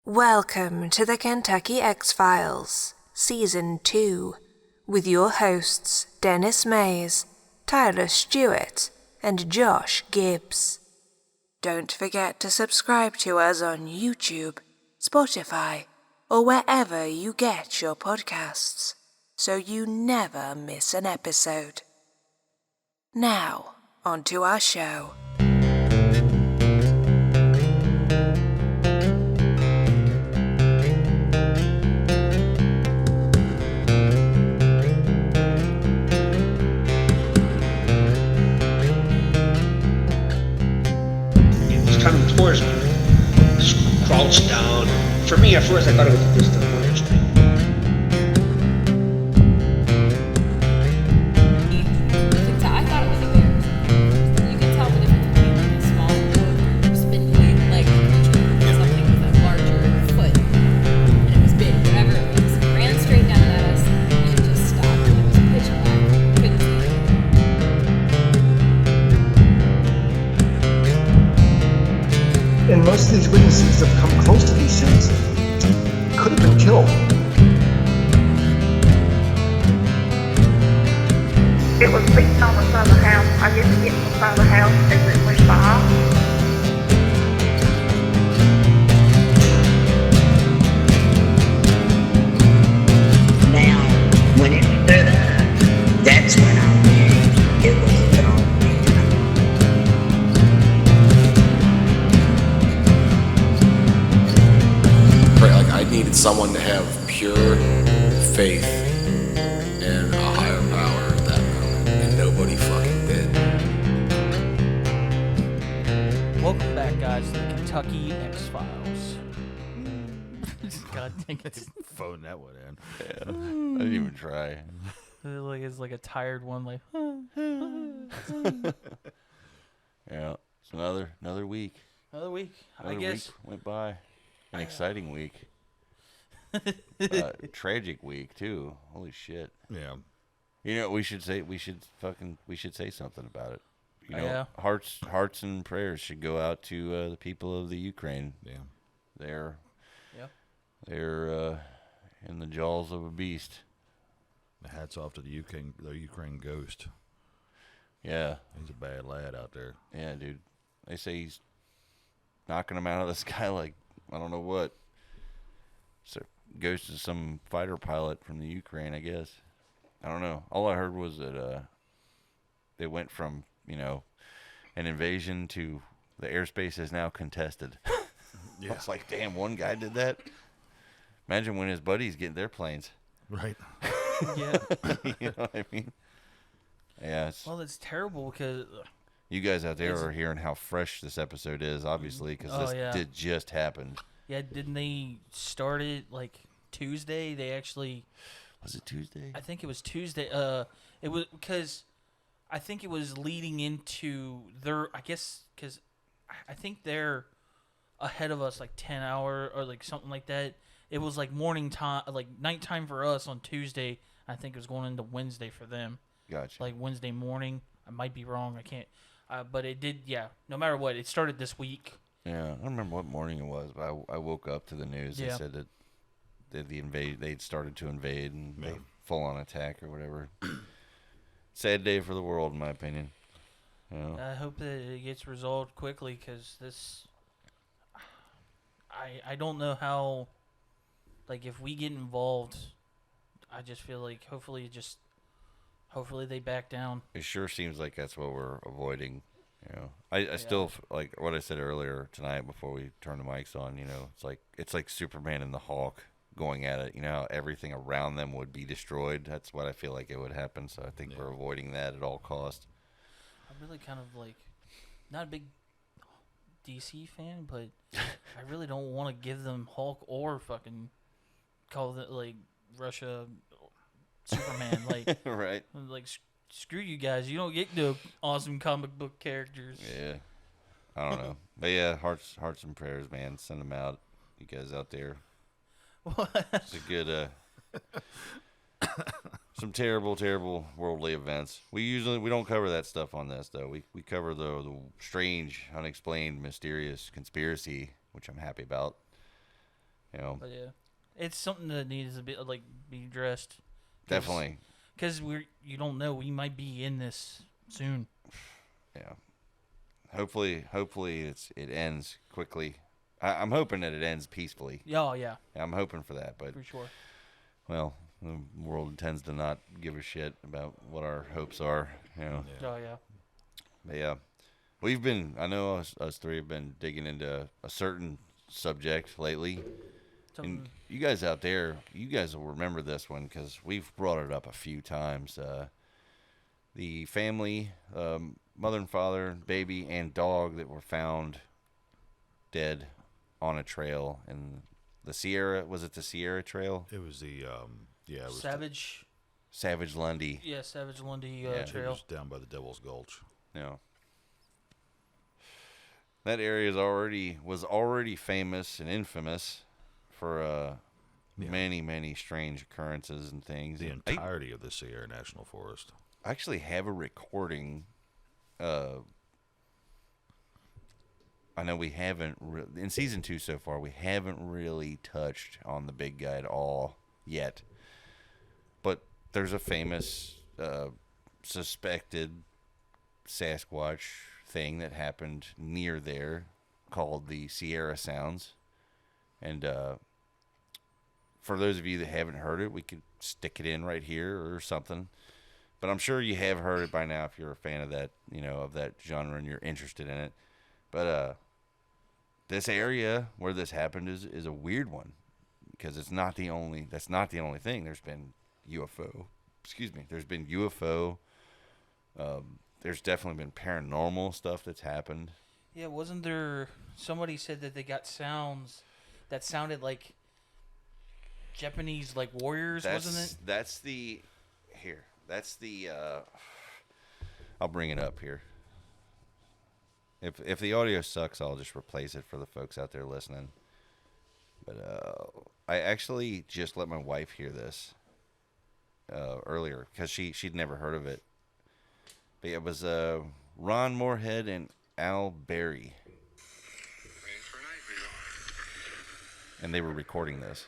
Welcome to the Kentucky X-Files, Season 2, with your hosts Dennis Mays, Tyler Stewart, and Josh Gibbs. Don't forget to subscribe to us on YouTube, Spotify, or wherever you get your podcasts, so you never miss an episode. Now, on to our show. Coming towards me, crouched down. For me, at first, I thought it was just a fire street. I thought it was a bear. You can tell the difference between like a small, spindly leg creature and something with a larger foot. And it was big, whatever it was. It ran straight down at us and just stopped. And it was pitch black. Couldn't see it. And most of these witnesses that have come close to these things could have been killed. It was beating on the side of the house. I didn't get to the side of the house as it went by. Now, when it stood up, that's when I knew it was a dog. Like I needed someone to have pure faith in a higher power at that moment, and nobody fucking did. Welcome back, guys, to the Kentucky X-Files. God dang it. Phone that one in. Yeah, I didn't even try. It's like a tired one, like, Yeah, it's another week. another week, Another I guess. week went by. An exciting week. Tragic week too. Holy shit. Yeah. You know, we should say something about it. You know, Yeah. hearts and prayers should go out to the people of the Ukraine. Yeah. They're Yep. in the jaws of a beast. Hats off to the Ukraine ghost. Yeah. He's a bad lad out there. Yeah, dude. They say he's knocking them out of the sky like I don't know what. So goes to some fighter pilot from the Ukraine, I guess. I don't know. All I heard was that they went from, an invasion to the airspace is now contested. Yeah. I was like, damn, one guy did that? Imagine when his buddies get their planes. Right. Yeah. You know what I mean? Yeah. Well, it's terrible because You guys out there are hearing how fresh this episode is, obviously, because did just happen. yeah, didn't they start it like Tuesday? They actually. Was it Tuesday? I think it was Tuesday. It was because I think it was leading into their. I guess because I think they're ahead of us like 10 hour or like something like that. It was like morning time, like nighttime for us on Tuesday. I think it was going into Wednesday for them. Gotcha. Like Wednesday morning. I might be wrong. I can't. But it did. Yeah. No matter what, it started this week. Yeah, I don't remember what morning it was, but I woke up to the news. Yeah. They said that they'd started to invade and they full on attack or whatever. Sad day for the world, in my opinion. You know? I hope that it gets resolved quickly because this. I don't know how. Like if we get involved, I just feel like hopefully they back down. It sure seems like that's what we're avoiding. You know, I still like what I said earlier tonight before we turned the mics on. You know, it's like Superman and the Hulk going at it. You know, how everything around them would be destroyed. That's what I feel like it would happen. So I think we're avoiding that at all costs. I'm really kind of like not a big DC fan, but I really don't want to give them Hulk or fucking call it like Russia Superman. Like Right. Like screw you guys. You don't get no awesome comic book characters. Yeah. I don't know. But yeah, hearts and prayers, man. Send them out. You guys out there. It's a good some terrible worldly events. We don't cover that stuff on this though. We cover the strange, unexplained, mysterious conspiracy, which I'm happy about. You know, But yeah, it's something that needs to be be addressed. definitely. Because you don't know, we might be in this soon. Yeah. Hopefully it ends quickly. I'm hoping that it ends peacefully. Oh yeah, I'm hoping for that, but for sure. well, the world tends to not give a shit about what our hopes are. You know. Oh yeah. But yeah, I know us three have been digging into a certain subject lately. And you guys out there, you guys will remember this one because we've brought it up a few times. The family, mother and father, baby, and dog that were found dead on a trail in the Sierra. Was it the Sierra Trail? It was the it was Savage Lundy. Yeah, Savage Lundy It Trail. was down by the Devil's Gulch. Yeah. That area was already famous and infamous for many strange occurrences and things. The entirety of the Sierra National Forest. I actually have a recording. I know we haven't in season 2 so far. We haven't really touched on the big guy at all yet. But there's a famous suspected Sasquatch thing that happened near there called the Sierra Sounds. And for those of you that haven't heard it, we could stick it in right here or something. But I'm sure you have heard it by now if you're a fan of that, of that genre and you're interested in it. But this area where this happened is a weird one because that's not the only thing. There's been UFO. There's been UFO. There's definitely been paranormal stuff that's happened. Yeah, wasn't there somebody said that they got sounds that sounded like Japanese warriors, wasn't it? That's the I'll bring it up here. If the audio sucks, I'll just replace it for the folks out there listening. But I actually just let my wife hear this earlier because she'd never heard of it. But it was Ron Moorhead and Al Berry. And they were recording this.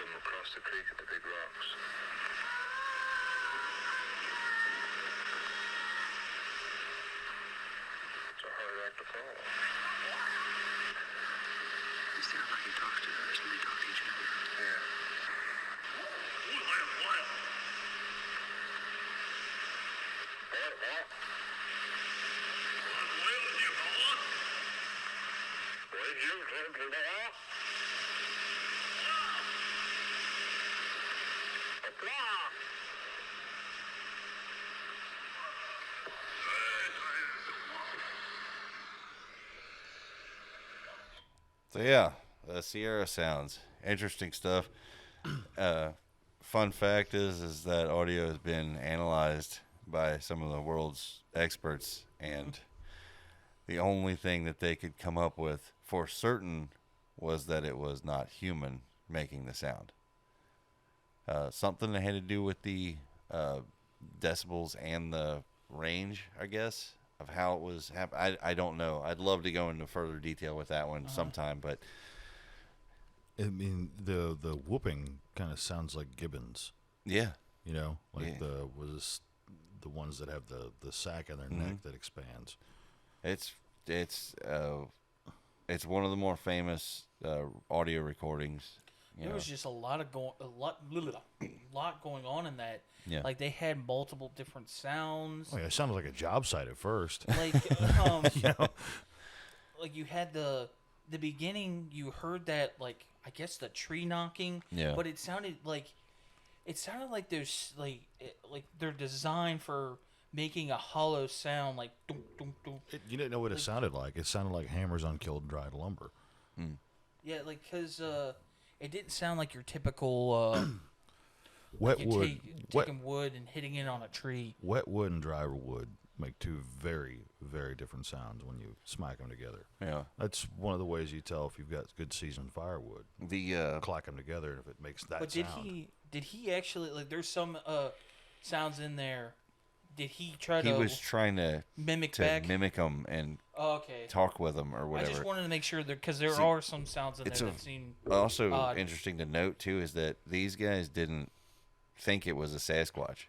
them across the creek at the big rocks. It's a hard act to follow. It sounds like he talks to others and they talk to each other. Yeah. So yeah, Sierra sounds interesting stuff. Fun fact is that audio has been analyzed by some of the world's experts, and the only thing that they could come up with for certain was that it was not human making the sound. Something that had to do with the decibels and the range, I guess, of how it was I don't know. I'd love to go into further detail with that one sometime, but I mean, the whooping kind of sounds like gibbons. yeah, You know, like Yeah. the ones that have the sac in their neck that expands. it's one of the more famous audio recordings. You There know. was just a lot going on in that. Yeah. Like they had multiple different sounds. Oh yeah, it sounded like a job site at first. Like You know? like you had the beginning. You heard that, like, I guess the tree knocking. Yeah. But it sounded like there's like they're designed for making a hollow sound, like dum, dum, dum. You didn't know what it sounded like. It sounded like hammers on killed dried lumber. Yeah, like because it didn't sound like your typical Wet you wood, taking wood and hitting it on a tree. wet wood and dry wood make two very, very different sounds when you smack them together. Yeah. That's one of the ways you tell if you've got good seasoned firewood. The Clack them together, and if it makes that But sound. did he actually, like, there's some sounds in there? Did he try he to was trying to mimic back? mimic them and Oh, okay. talk with them or I whatever. just wanted to make sure that, because there See, are some sounds in it's there a- that seem Also odd. interesting to note too is that these guys didn't think it was a Sasquatch.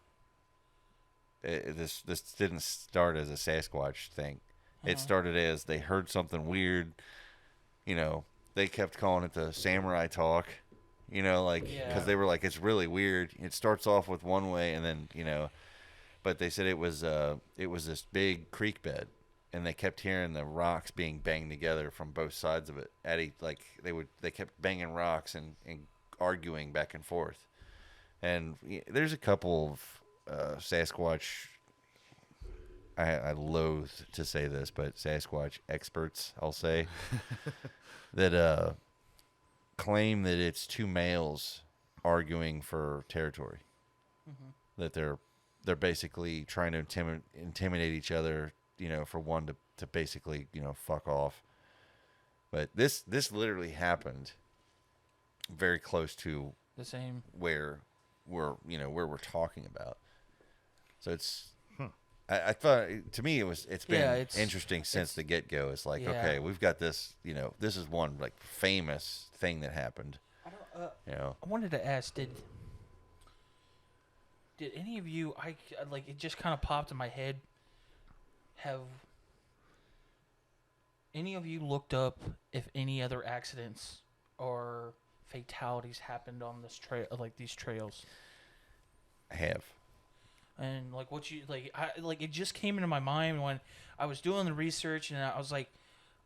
This didn't start as a Sasquatch thing. It started as they heard something weird. You know, they kept calling it the samurai talk. You know, like because they were like, it's really weird. It starts off with one way and then but they said it was this big creek bed. And they kept hearing the rocks being banged together from both sides of it. They kept banging rocks and arguing back and forth. And there's a couple of Sasquatch. I loathe to say this, but Sasquatch experts, I'll say, that claim that it's two males arguing for territory. That they're basically trying to intimidate each other. For one to basically, fuck off. But this literally happened very close to the same. where we're talking about. So it's, I thought, to me, it's been interesting since the get-go. It's like, okay, we've got this, this is one, like, famous thing that happened. I wanted to ask, did any of you, it just kind of popped in my head, have any of you looked up if any other accidents or fatalities happened on this trail, like these trails? I have. And it just came into my mind when I was doing the research, and I was like,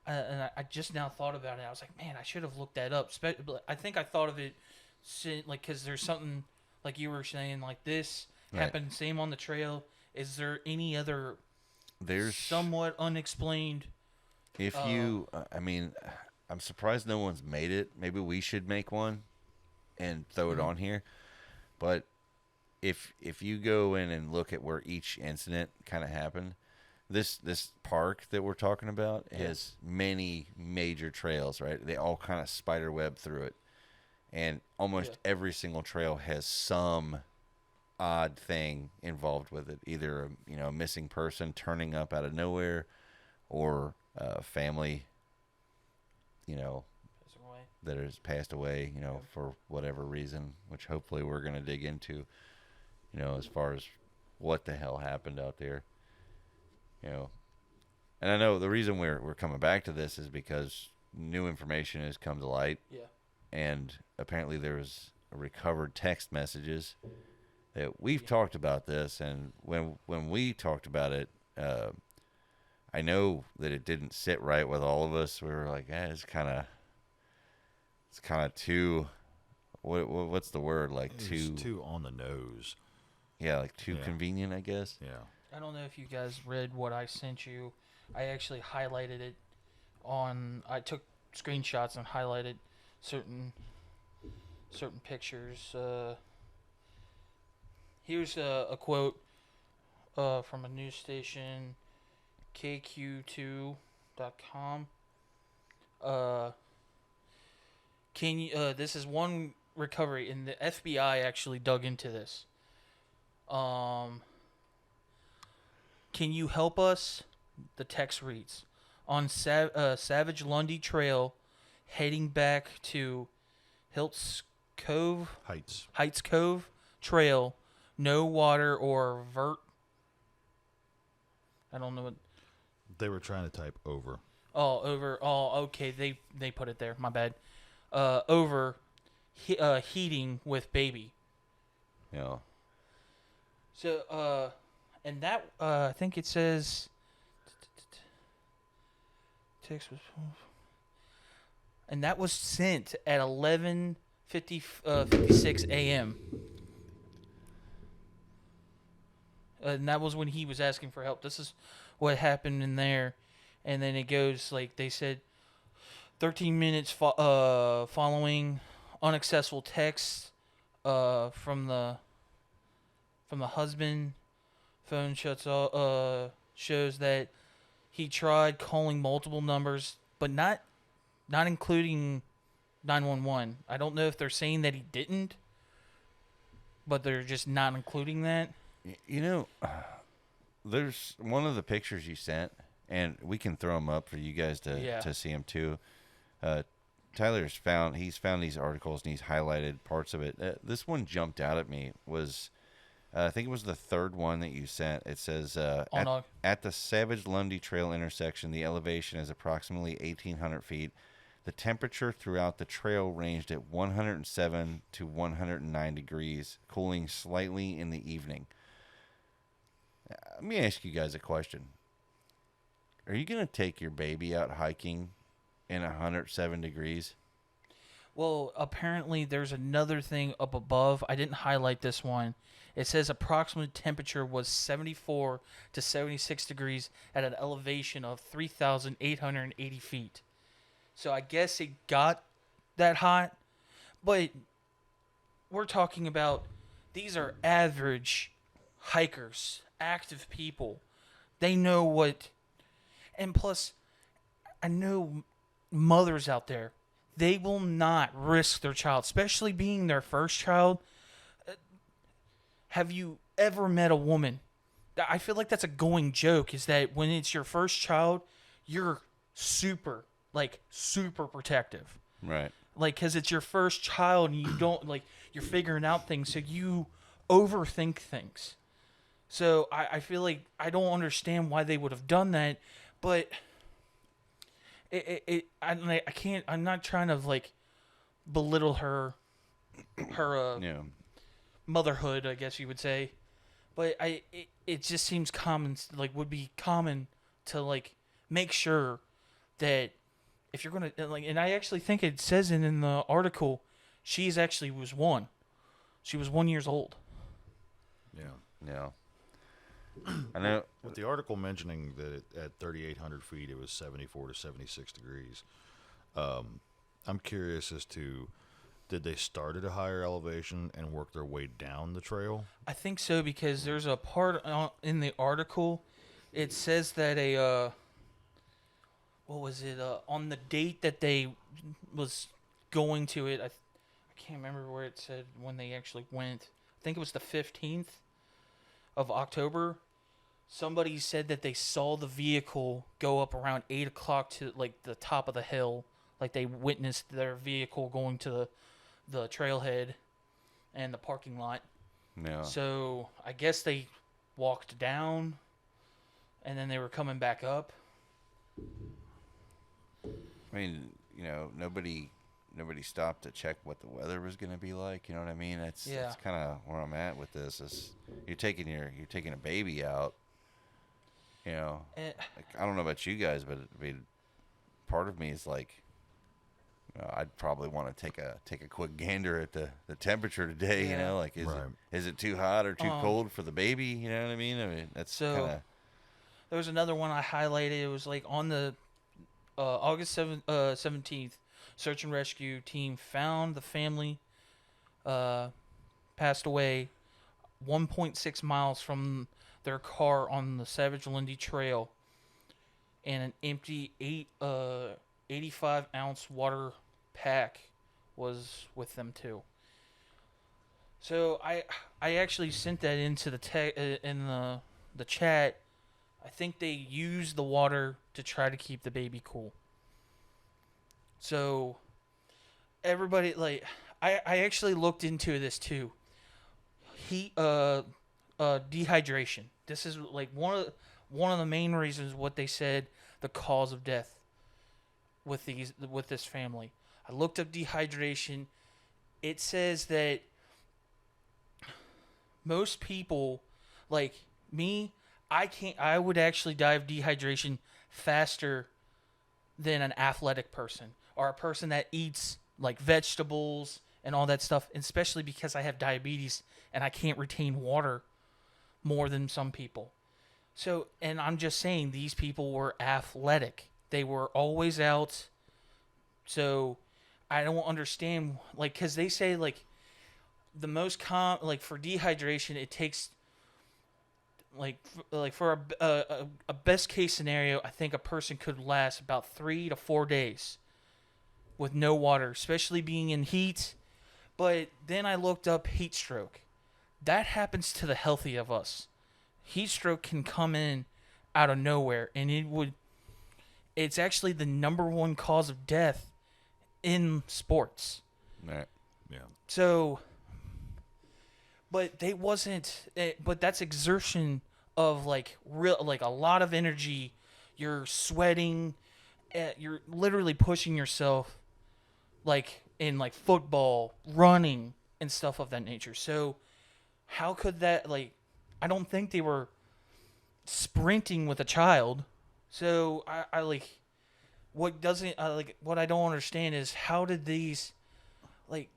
and I just now thought about it. I was like, man, I should have looked that up. I think I thought of it, because there's something like you were saying, like this happened, same on the trail. Is there any other? There's somewhat unexplained. If I'm surprised no one's made it. Maybe we should make one and throw it on here. But if you go in and look at where each incident kind of happened, this park that we're talking about has many major trails, right? They all kind of spider web through it. And almost every single trail has some odd thing involved with it, either a missing person turning up out of nowhere, or family that has passed away, for whatever reason, which hopefully we're going to dig into, as far as what the hell happened out there. And I know the reason we're coming back to this is because new information has come to light. Yeah. And apparently there was recovered text messages that we've talked about this, and when we talked about it, I know that it didn't sit right with all of us. We were like, it's kind of too, what's the word? Like too on the nose. Yeah, like too convenient, I guess. Yeah. I don't know if you guys read what I sent you. I actually highlighted it I took screenshots and highlighted certain pictures. Here's a quote from a news station, KQ2.com. This is one recovery, and the FBI actually dug into this. Can you help us? The text reads, on Savage Lundy Trail, heading back to Heights Cove Trail, no water or vert. I don't know what. They were trying to type over. Oh, over. Oh, okay. They put it there. My bad. Over. Heating with baby. Yeah. So, and that I think it says. Text was. And that was sent at 11:56 a.m. And that was when he was asking for help. This is what happened in there. And then it goes, like they said, 13 minutes following unsuccessful text from the husband. Phone shuts off, shows that he tried calling multiple numbers, but not including 911. I don't know if they're saying that he didn't, but they're just not including that. There's one of the pictures you sent, and we can throw them up for you guys to see them too. Tyler's found these articles and he's highlighted parts of it. This one jumped out at me. Was I think it was the third one that you sent. It says at the Savage Lundy Trail intersection, the elevation is approximately 1,800 feet. The temperature throughout the trail ranged at 107 to 109 degrees, cooling slightly in the evening. Let me ask you guys a question. Are you going to take your baby out hiking in 107 degrees? Well, apparently there's another thing up above. I didn't highlight this one. It says approximate temperature was 74 to 76 degrees at an elevation of 3,880 feet. So I guess it got that hot, but we're talking about these are average hikers, active people. They know what, and plus, I know mothers out there, they will not risk their child, especially being their first child. Have you ever met a woman? I feel like that's a going joke, is that when it's your first child, you're super protective. Right. Like, because it's your first child and you don't, you're figuring out things, so you overthink things. So I feel like I don't understand why they would have done that, but I can't, I'm not trying to, belittle her motherhood, I guess you would say. But it just seems common, would be common to, make sure that if you're going to, and I actually think it says in the article, she was 1. She was 1 year old. Yeah. Yeah. I know. With the article mentioning that at 3,800 feet it was 74 to 76 degrees, I'm curious as to, did they start at a higher elevation and work their way down the trail? I think so, because there's a part in the article, it says that on the date that they was going to it, I can't remember where it said when they actually went. I think it was the 15th of October. Somebody said that they saw the vehicle go up around 8 o'clock to the top of the hill, Like they witnessed their vehicle going to the trailhead and the parking lot. Yeah. So I guess they walked down, and then they were coming back up. I mean, you know, nobody stopped to check what the weather was going to be like. You know what I mean? That's kind of where I'm at with this. Is you're taking a baby out. You know, like, I don't know about you guys, but I mean, part of me is like, you know, I'd probably want to take a quick gander at the temperature today. Yeah. You know, like is it too hot or too cold for the baby? You know what I mean? That's so. Kind of. There was another one I highlighted. It was like on the August 17th, search and rescue team found the family passed away 1.6 miles from their car on the Savage Lindy Trail, and an empty 85-ounce water pack was with them too. So I actually sent that into the in the chat. I think they used the water to try to keep the baby cool. So everybody, like, I actually looked into this too. Dehydration. This is like one of the main reasons what they said the cause of death with this family. I looked up dehydration. It says that most people, like me, I would actually die of dehydration faster than an athletic person or a person that eats like vegetables and all that stuff, especially because I have diabetes and I can't retain water more than some people. So, and I'm just saying these people were athletic. They were always out. So I don't understand, like, because they say like the most like for dehydration, it takes like for a best case scenario, I think a person could last about 3 to 4 days with no water, especially being in heat. But then I looked up heat stroke. That happens to the healthy of us. Heat stroke can come in out of nowhere, and it's actually the number one cause of death in sports. Right. Yeah. So, but but that's exertion of like a lot of energy. You're sweating, you're literally pushing yourself, like in like football, running and stuff of that nature. So how could that, like, I don't think they were sprinting with a child. So I like what I don't understand is how did these like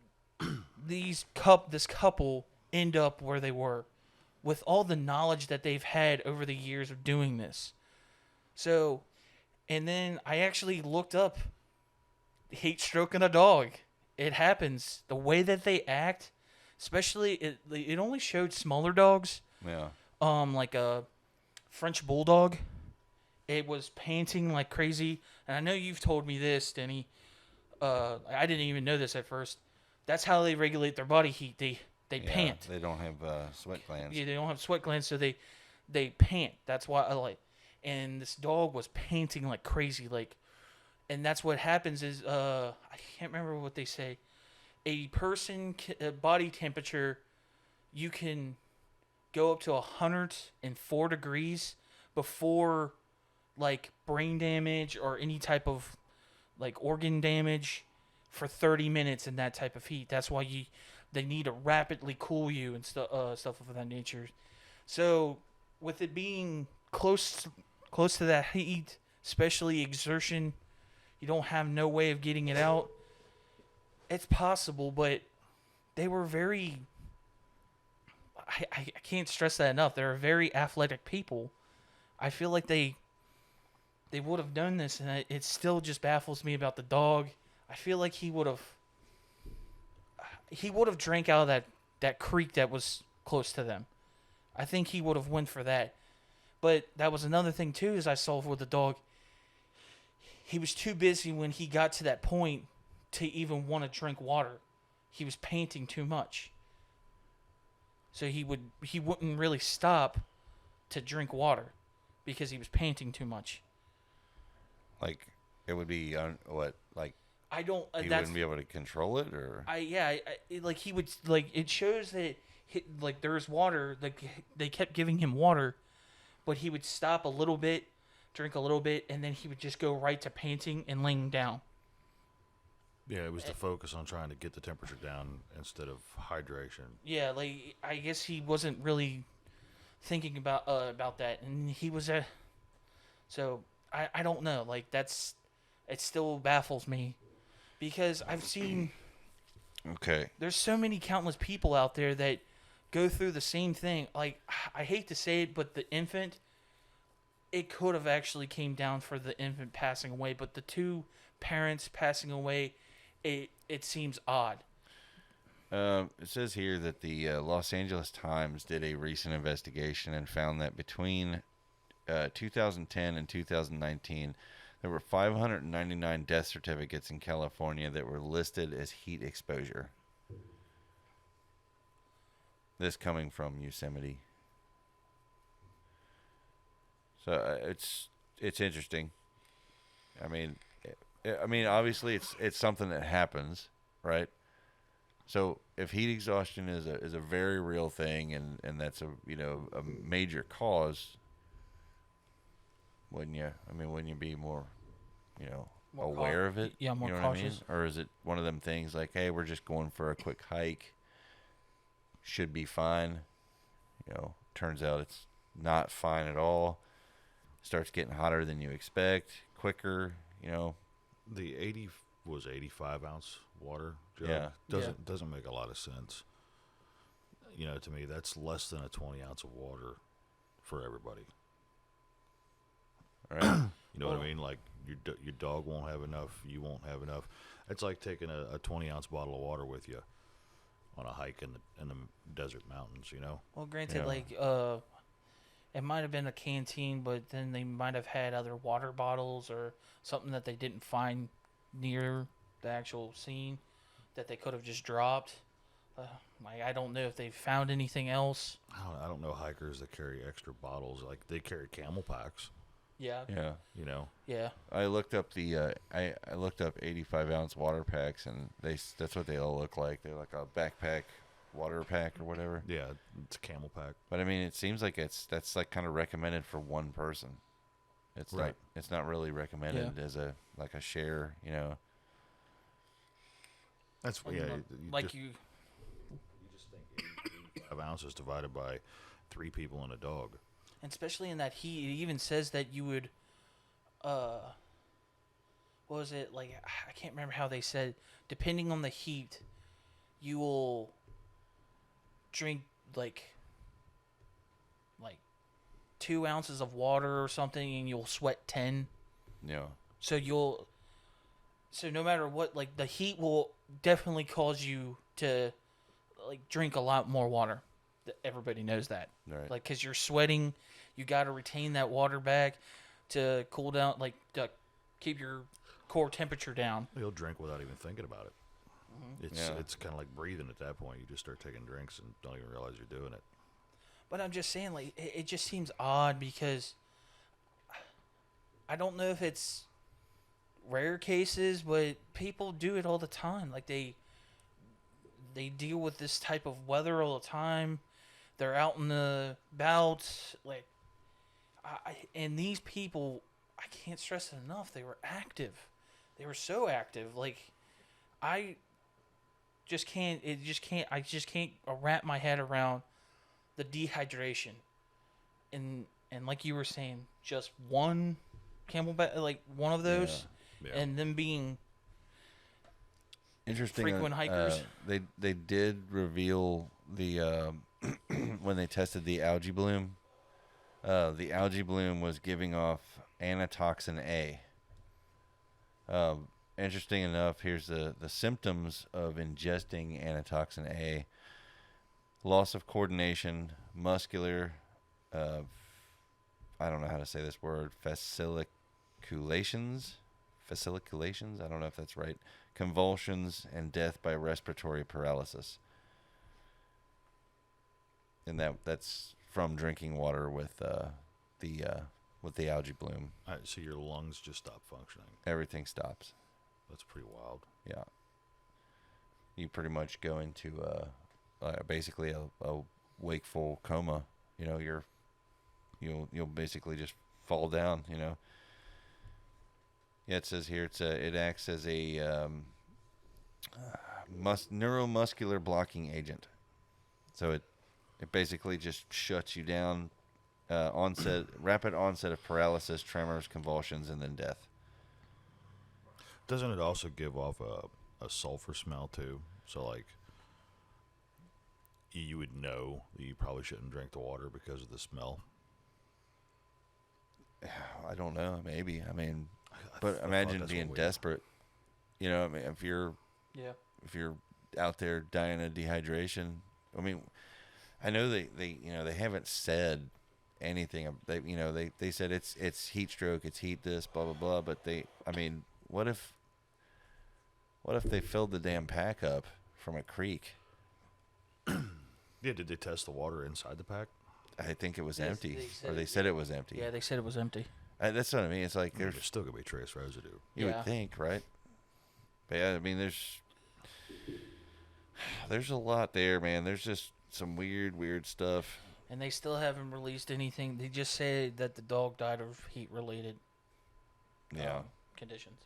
this couple end up where they were with all the knowledge that they've had over the years of doing this. So, and then I actually looked up heat stroke in a dog. It happens. The way that they act, especially it only showed smaller dogs. Yeah. Like a French bulldog. It was panting like crazy. And I know you've told me this, Denny. I didn't even know this at first. That's how they regulate their body heat. They pant. They don't have sweat glands. Yeah, they don't have sweat glands, so they pant. That's why I like. And this dog was panting like crazy, like, and that's what happens is I can't remember what they say. A person body temperature, you can go up to 104 degrees before like brain damage or any type of like organ damage for 30 minutes in that type of heat. That's why they need to rapidly cool you and stuff of that nature. So with it being close to that heat, especially exertion, you don't have no way of getting it out. It's possible, but they were very, I can't stress that enough. They're very athletic people. I feel like they would have done this, and it still just baffles me about the dog. I feel like he would have drank out of that creek that was close to them. I think he would have went for that. But that was another thing too, is I saw with the dog. He was too busy when he got to that point to even want to drink water. He was panting too much. So he wouldn't really stop to drink water because he was panting too much. Like it would be I don't. He That's wouldn't be able to control it, or like he would like it shows that like there's water. Like they kept giving him water, but he would stop a little bit, drink a little bit, and then he would just go right to panting and laying down. Yeah, it was the focus on trying to get the temperature down instead of hydration. Yeah, like I guess he wasn't really thinking about that, and he was so I don't know. Like it still baffles me because I've seen. Okay. There's so many countless people out there that go through the same thing. Like I hate to say it, but the infant, it could have actually came down for the infant passing away, but the two parents passing away, it seems odd. It says here that the Los Angeles Times did a recent investigation and found that between 2010 and 2019, there were 599 death certificates in California that were listed as heat exposure. This coming from Yosemite. So it's interesting. I mean, obviously it's something that happens, right? So if heat exhaustion is a very real thing, and that's a major cause, wouldn't you? I mean, wouldn't you be more aware of it? Yeah, more you know cautious. What I mean? Or is it one of them things like, hey, we're just going for a quick hike, should be fine. Turns out it's not fine at all. Starts getting hotter than you expect, quicker. The 85 ounce water jug Yeah. doesn't make a lot of sense. To me, that's less than a 20 ounce of water for everybody. All right. You know what I mean? Like your dog won't have enough. You won't have enough. It's like taking a 20 ounce bottle of water with you on a hike in the desert mountains. Well, granted, it might have been a canteen, but then they might have had other water bottles or something that they didn't find near the actual scene that they could have just dropped. I don't know if they found anything else. I don't know hikers that carry extra bottles. Like they carry camel packs. Yeah. Yeah. Yeah. I looked up the I looked up 85 ounce water packs, and that's what they all look like. They're like a backpack water pack or whatever. Yeah, it's a camel pack. But I mean, it seems like that's like kind of recommended for one person. It's right. It's not really recommended as a share. That's Like, yeah. you just think 85 ounces divided by 3 people and a dog. And especially in that heat, it even says that you would, what was it, like, I can't remember how they said, depending on the heat, you will drink, like 2 ounces of water or something, and you'll sweat 10. Yeah. So no matter what, like, the heat will definitely cause you to, like, drink a lot more water. Everybody knows that. Right. Like, because you're sweating, you got to retain that water back to cool down, like, to keep your core temperature down. You'll drink without even thinking about it. Mm-hmm. It's kind of like breathing at that point. You just start taking drinks and don't even realize you're doing it. But I'm just saying, like, it just seems odd because I don't know if it's rare cases, but people do it all the time. Like, they deal with this type of weather all the time. They're out in the bouts, like, and these people, I can't stress it enough. They were active. They were so active. Like, I just can't wrap my head around the dehydration. And like you were saying, just one camelback, like one of those, and them being interesting. Frequent hikers. They did reveal the when they tested the algae bloom. The algae bloom was giving off anatoxin A. Interesting enough, here's the symptoms of ingesting anatoxin A: loss of coordination, muscular, I don't know how to say this word, fasciculations. I don't know if that's right. Convulsions and death by respiratory paralysis. And that's from drinking water with the algae bloom. So your lungs just stop functioning. Everything stops. That's pretty wild. Yeah. You pretty much go into basically a wakeful coma. You know, you'll basically just fall down. You know. Yeah, it says here it acts as a neuromuscular blocking agent. So it basically just shuts you down. Rapid onset of paralysis, tremors, convulsions, and then death. Doesn't it also give off a sulfur smell too? So like, you would know that you probably shouldn't drink the water because of the smell. I don't know. Maybe. I mean, but imagine being desperate. You know, I mean, if you're out there dying of dehydration. I mean, I know they haven't said anything. They said it's heat stroke, it's heat this, blah blah blah. But what if they filled the damn pack up from a creek? Yeah, did they test the water inside the pack? I think it was empty, they said it was empty. Yeah, they said it was empty. That's what I mean. It's like there's still gonna be trace residue. You would think, right? But yeah, I mean, there's a lot there, man. There's just some weird stuff. And they still haven't released anything. They just say that the dog died of heat-related conditions.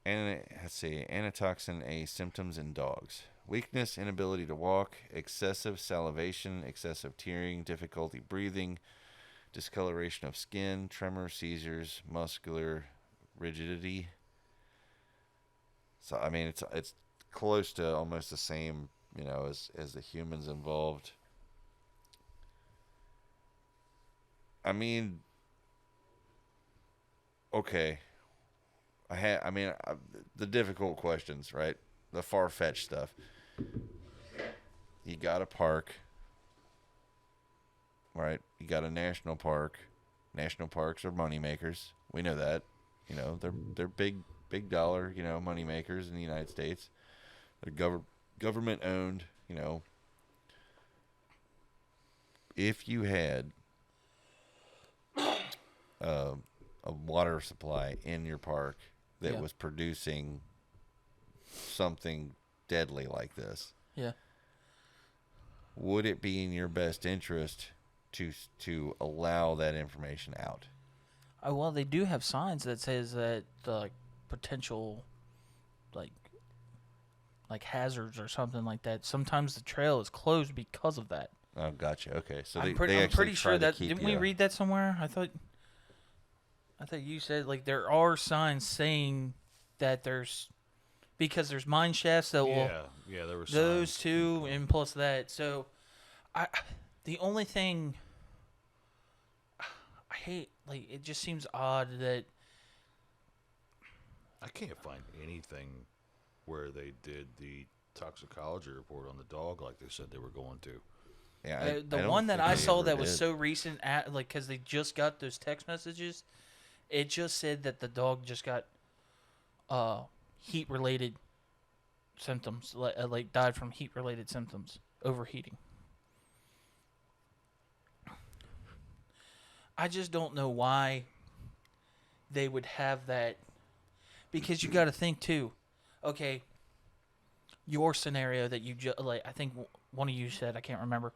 And let's see, antitoxin A symptoms in dogs: weakness, inability to walk, excessive salivation, excessive tearing, difficulty breathing, discoloration of skin, tremor, seizures, muscular rigidity. So I mean, it's close to almost the same, as the humans involved. I mean, okay. The difficult questions, right? The far-fetched stuff. You got a park, right? You got a national park. National parks are money makers. We know that. They're big dollar, money makers in the United States. They're government owned. If you had a water supply in your park that was producing something deadly like this, would it be in your best interest to allow that information out? Well, they do have signs that says that the potential like hazards or something like that. Sometimes the trail is closed because of that. Oh, gotcha. Okay, so I'm pretty sure that didn't we read that somewhere? I thought you said there are signs saying that because there's mine shafts that will there were those signs. two and plus that. So the only thing I hate, it just seems odd that I can't find anything where they did the toxicology report on the dog like they said they were going to. Yeah, the one that I saw that was so recent, because they just got those text messages, it just said that the dog just got heat-related symptoms, died from heat-related symptoms, overheating. I just don't know why they would have that, because you got to think too. Okay, your scenario that you I think one of you said, I can't remember.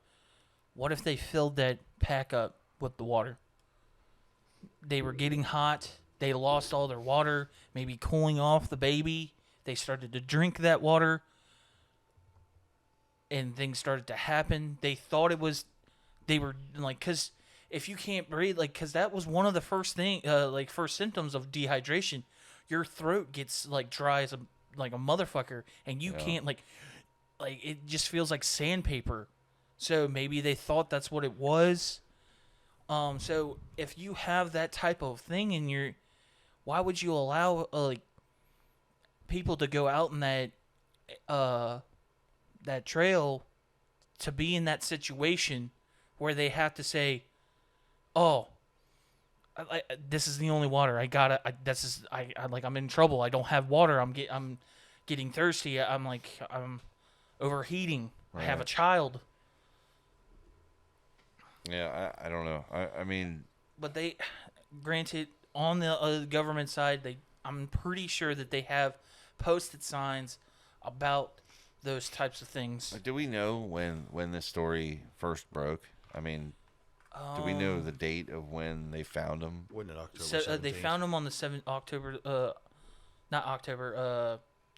What if they filled that pack up with the water? They were getting hot. They lost all their water, maybe cooling off the baby. They started to drink that water, and things started to happen. They thought they were because if you can't breathe, because that was one of the first symptoms of dehydration. Your throat gets dry as a motherfucker, and you can't it just feels like sandpaper. So maybe they thought that's what it was. So if you have that type of thing in why would you allow people to go out in that trail to be in that situation where they have to say, "Oh, this is the only water I got. I'm in trouble. I don't have water. I'm getting thirsty. I'm overheating. Right. I have a child." Yeah, I don't know. I mean, but they, granted, on the government side, I'm pretty sure that they have posted signs about those types of things. Do we know when this story first broke? I mean, do we know the date of when they found him? When in October 17th? They found him on the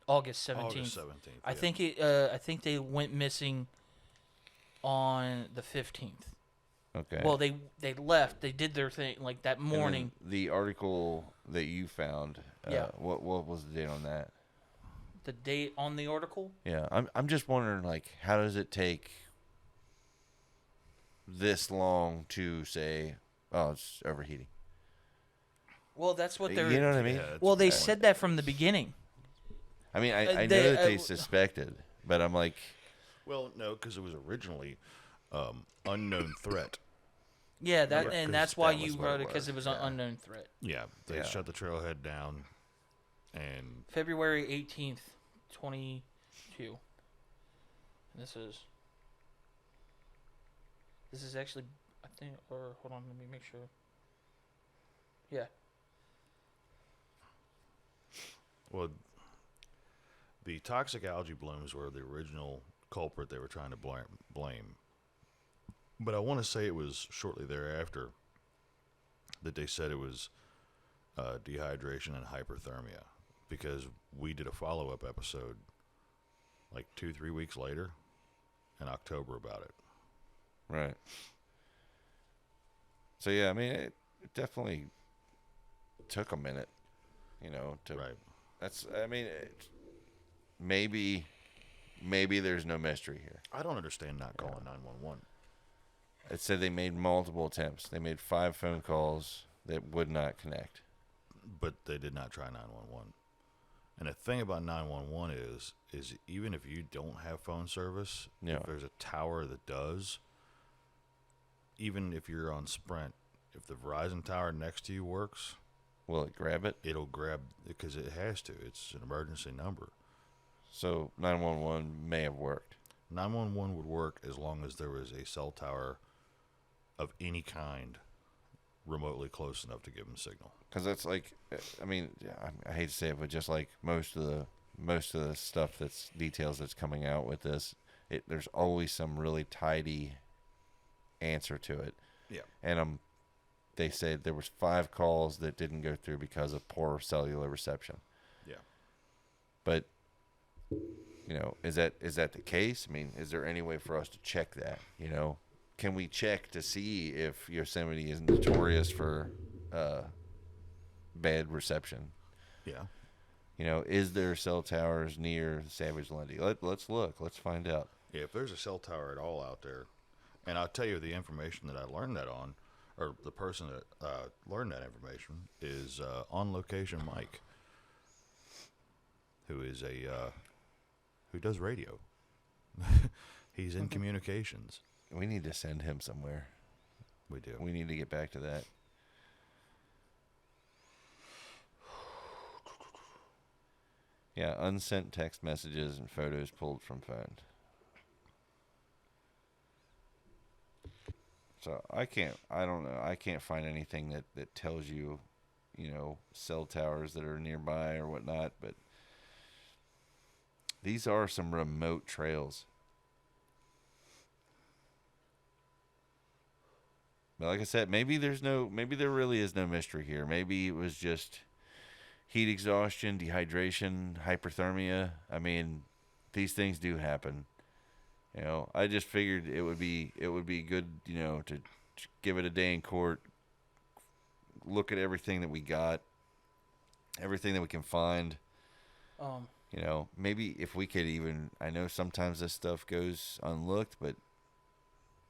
August 17th. August 17th. I think they went missing on the 15th. Okay. Well, they left. They did their thing like that morning. The article that you found. Yeah. What was the date on that? The date on the article? Yeah. I'm just wondering, like, how does it take this long to say, oh, it's overheating? Well, that's what they're. You know what I mean? Yeah, Well, they said that from the beginning. I mean, I know they- that they suspected, but I'm like, Well, no, because it was originally unknown threat. Yeah, Yeah, that's 'cause why that was you what wrote it it because was, it was an yeah. unknown threat. Yeah, they Yeah. shut the trailhead down, and February 18th, 22. And this is actually, I think, or hold on, let me make sure. Yeah. well, the toxic algae blooms were the original culprit they were trying to blame. But I want to say it was shortly thereafter that they said it was dehydration and hyperthermia, because we did a follow-up episode like 2-3 weeks later in October about it. right. So yeah, I mean, it definitely took a minute, to. Right. That's. I mean, maybe there's no mystery here. I don't understand not calling 911. It said they made multiple attempts. They made 5 phone calls that would not connect. But they did not try 911. And the thing about 911 is even if you don't have phone service, Yeah. if there's a tower that does, even if you're on Sprint, if the Verizon tower next to you works, Will it grab it? it'll grab, because it has to. It's an emergency number. So 911 may have worked. 911 would work as long as there was a cell tower of any kind remotely close enough to give them signal. Because that's like, I mean, yeah, I hate to say it, but just like most of the stuff that's details that's coming out with this, there's always some really tidy answer to it. Yeah. And they said there was 5 calls that didn't go through because of poor cellular reception. Yeah. But is that the case? I mean, is there any way for us to check that? Can we check to see if Yosemite is notorious for bad reception? Yeah. Is there cell towers near Savage Lundy? Let's look. Let's find out. Yeah, if there's a cell tower at all out there, and I'll tell you the information that I learned that on, or the person that learned that information is On Location Mike, who is who does radio. He's in communications. We need to send him somewhere. We do. We need to get back to that. Yeah, unsent text messages and photos pulled from phone. So I don't know. I can't find anything that tells you, cell towers that are nearby or whatnot, but these are some remote trails. But like I said, maybe there really is no mystery here. Maybe it was just heat exhaustion, dehydration, hyperthermia. I mean, these things do happen. I just figured it would be good, to give it a day in court, look at everything that we got, everything that we can find. Maybe if we could even, I know sometimes this stuff goes unlooked, but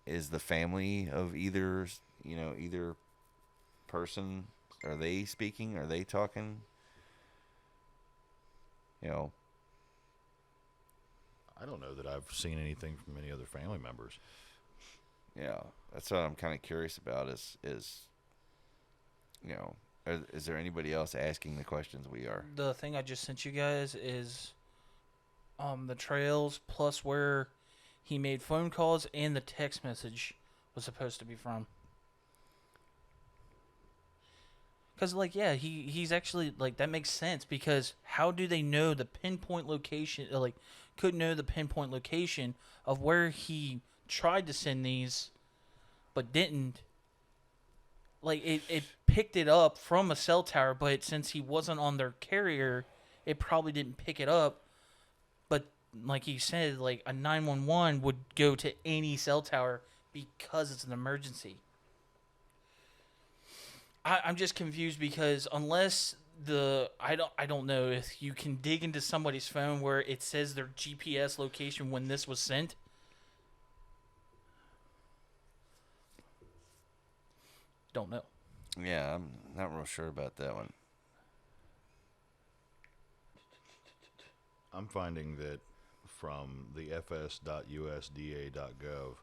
is the family of either person, are they speaking? Are they talking? I don't know that I've seen anything from any other family members. Yeah, that's what I'm kind of curious about is there anybody else asking the questions we are? The thing I just sent you guys is the trails plus where he made phone calls and the text message was supposed to be from. Because, like, yeah, he's actually, like, that makes sense, because how do they know the pinpoint location, like, could know the pinpoint location of where he tried to send these, but didn't? Like, it picked it up from a cell tower, but since he wasn't on their carrier, it probably didn't pick it up. But, like you said, like, a 911 would go to any cell tower because it's an emergency. I'm just confused because unless I don't know if you can dig into somebody's phone where it says their GPS location when this was sent. Don't know. Yeah, I'm not real sure about that one. I'm finding that from the fs.usda.gov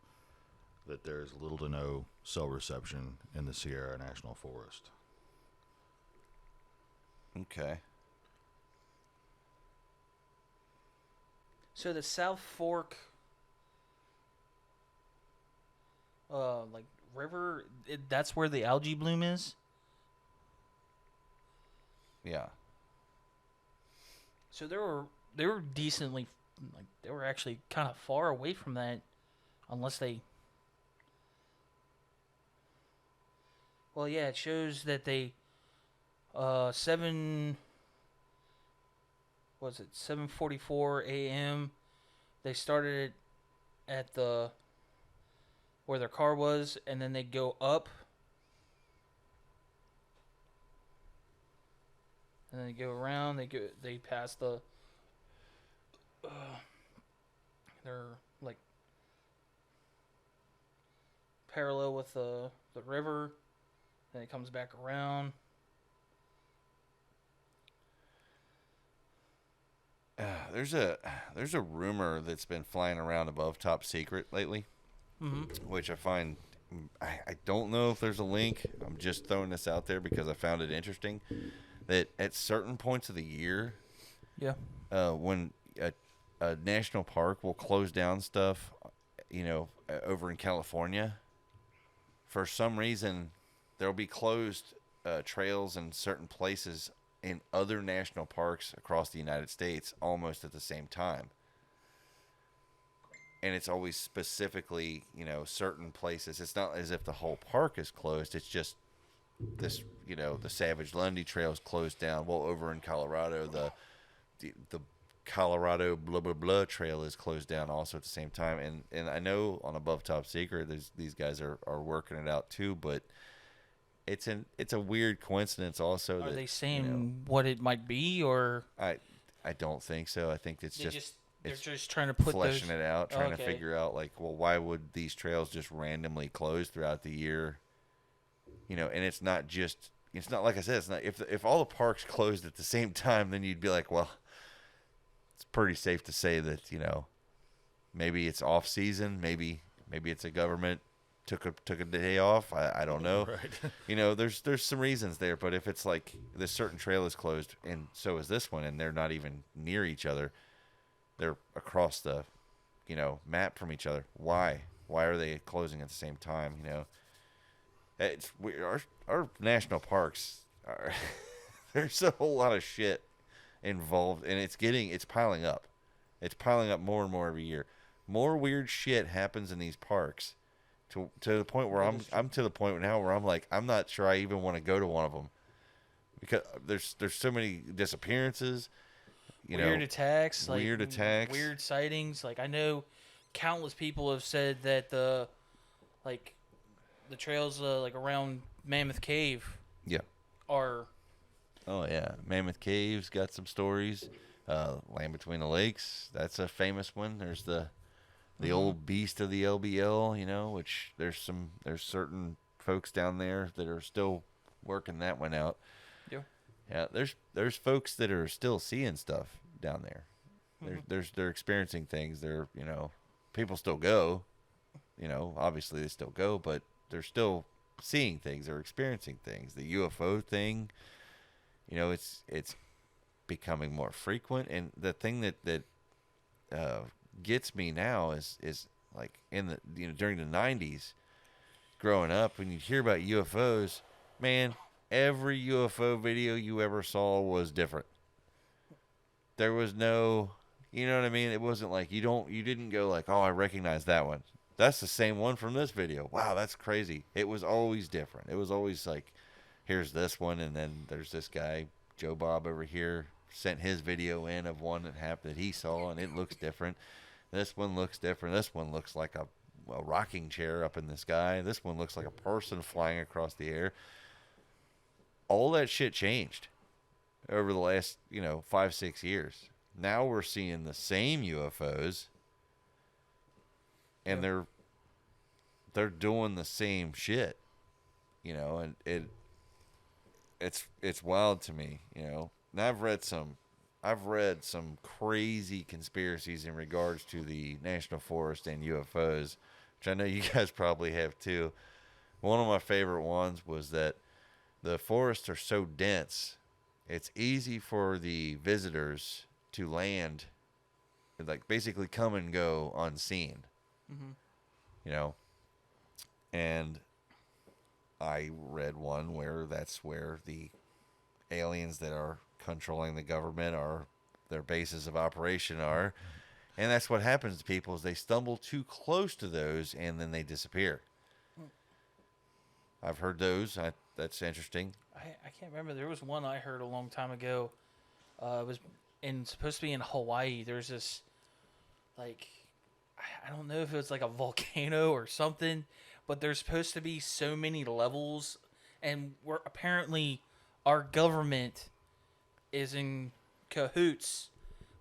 that there is little to no cell reception in the Sierra National Forest. Okay. So the South Fork, like river, that's where the algae bloom is. Yeah. So they were decently, like, they were actually kind of far away from that, unless they. Well, yeah, it shows that they, 7:44 a.m. They started at the where their car was, and then they go up, and then they go around. They pass the. They're like parallel with the river. Then it comes back around. There's a rumor that's been flying around above Top Secret lately, which I find, I don't know if there's a link. I'm just throwing this out there because I found it interesting that at certain points of the year, when a national park will close down stuff, over in California, for some reason there'll be closed trails in certain places in other national parks across the United States almost at the same time. And it's always specifically, certain places. It's not as if the whole park is closed. It's just this, the Savage Lundy Trail is closed down. Well, over in Colorado, the Colorado blah, blah, blah trail is closed down also at the same time. And I know on Above Top Secret, these guys are working it out too, but it's a weird coincidence also. Are they saying what it might be, or? I don't think so. I think it's they're just trying to put fleshing it out, trying to figure out, like, well, why would these trails just randomly close throughout the year? And it's not like I said, it's not, if all the parks closed at the same time, then you'd be like, well, it's pretty safe to say that, maybe it's off season, maybe it's a government took a day off. I don't know. Right. There's some reasons there, but if it's like this certain trail is closed and so is this one, and they're not even near each other, they're across the, map from each other. Why are they closing at the same time? Our national parks are there's a whole lot of shit involved, and it's piling up. It's piling up more and more every year. More weird shit happens in these parks to the point where I'm to the point now where I'm like, I'm not sure I even want to go to one of them because there's so many disappearances. Weird attacks, weird sightings. Like, I know countless people have said that the trails like around Mammoth Cave are. Oh yeah, Mammoth Cave's got some stories. Land Between the Lakes, that's a famous one. There's the old beast of the LBL, which there's certain folks down there that are still working that one out. Yeah, there's folks that are still seeing stuff down there. They're experiencing things. They're, people still go. Obviously they still go, but they're still seeing things. They're experiencing things. The UFO thing, it's becoming more frequent. And the thing that gets me now is like in the during the 90s, growing up, when you hear about UFOs, man, every UFO video you ever saw was different. There was no, you know what I mean? It wasn't like you didn't go like, oh, I recognize that one. That's the same one from this video. Wow, that's crazy. It was always different. It was always like, here's this one, and then there's this guy, Joe Bob over here, sent his video in of one that happened that he saw, and it looks different. This one looks different. This one looks like a rocking chair up in the sky. This one looks like a person flying across the air. All that shit changed over the last, 5-6 years. Now we're seeing the same UFOs, and they're doing the same shit, and it's wild to me, And I've read some crazy conspiracies in regards to the National Forest and UFOs, which I know you guys probably have too. One of my favorite ones was that the forests are so dense, it's easy for the visitors to land, like basically come and go unseen. And I read one where that's where the aliens that are controlling the government are, their bases of operation are, and that's what happens to people is they stumble too close to those and then they disappear. I've heard those. That's interesting. I can't remember. There was one I heard a long time ago. It was supposed to be in Hawaii. There's this, like, I don't know if it was like a volcano or something, but there's supposed to be so many levels, and apparently our government is in cahoots